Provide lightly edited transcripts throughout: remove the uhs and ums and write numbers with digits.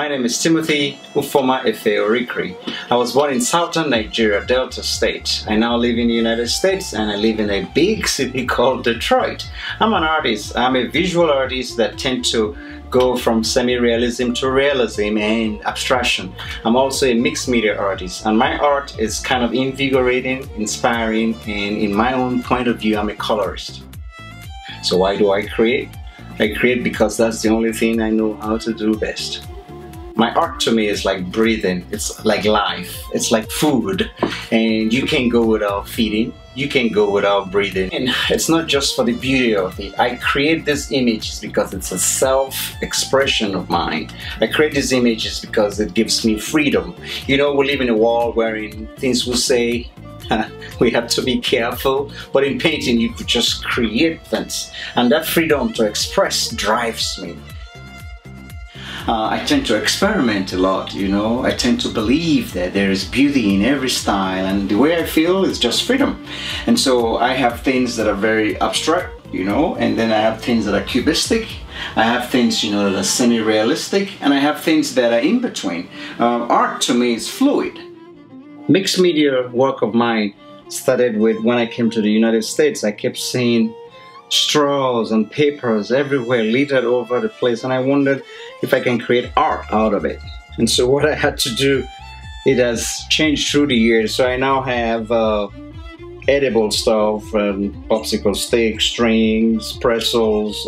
My name is Timothy Ufoma Efe Orikri. I was born in southern Nigeria, Delta State. I now live in the United States and I live in a big city called Detroit. I'm an artist. I'm a visual artist that tends to go from semi-realism to realism and abstraction. I'm also a mixed media artist, and my art is kind of invigorating, inspiring, and in my own point of view, I'm a colorist. So why do I create? I create because that's the only thing I know how to do best. My art to me is like breathing, it's like life, it's like food, and you can't go without feeding, you can't go without breathing. And it's not just for the beauty of it. I create these images because it's a self-expression of mine. I create these images because it gives me freedom. You know, we live in a world wherein things will say, we have to be careful, but in painting you could just create things, and that freedom to express drives me. I tend to experiment a lot, you know. I tend to believe that there is beauty in every style, and the way I feel is just freedom. And so I have things that are very abstract, you know, and then I have things that are cubistic. I have things, you know, that are semi-realistic, and I have things that are in between. Art to me is fluid. Mixed media work of mine started with when I came to the United States. I kept seeing straws and papers everywhere littered over the place, and I wondered if I can create art out of it. And so what I had to do, it has changed through the years. So I now have edible stuff, popsicle sticks, strings, pretzels,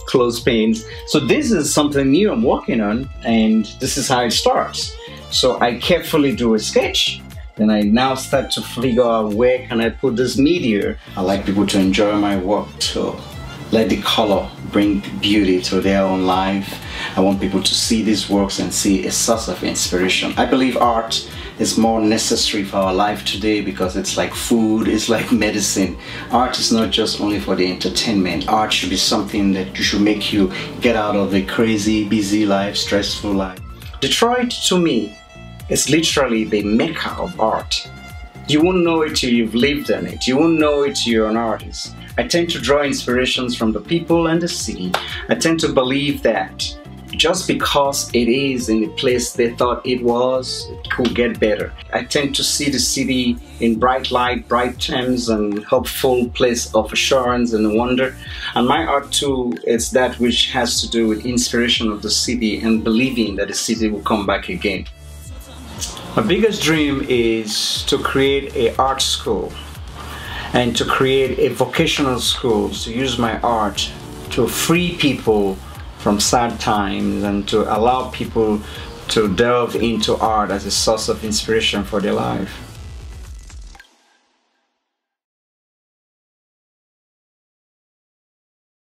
clothespins. So this is something new I'm working on, and this is how it starts. So I carefully do a sketch. Then I now start to figure out where can I put this media. I like people to enjoy my work, to let the color bring beauty to their own life. I want people to see these works and see a source of inspiration. I believe art is more necessary for our life today because it's like food, it's like medicine. Art is not just only for the entertainment. Art should be something that should make you get out of the crazy, busy life, stressful life. Detroit, to me, it's literally the mecca of art. You won't know it till you've lived in it. You won't know it till you're an artist. I tend to draw inspirations from the people and the city. I tend to believe that just because it is in the place they thought it was, it could get better. I tend to see the city in bright light, bright terms, and hopeful place of assurance and wonder. And my art too is that which has to do with inspiration of the city and believing that the city will come back again. My biggest dream is to create an art school and to create a vocational school, to use my art to free people from sad times and to allow people to delve into art as a source of inspiration for their life.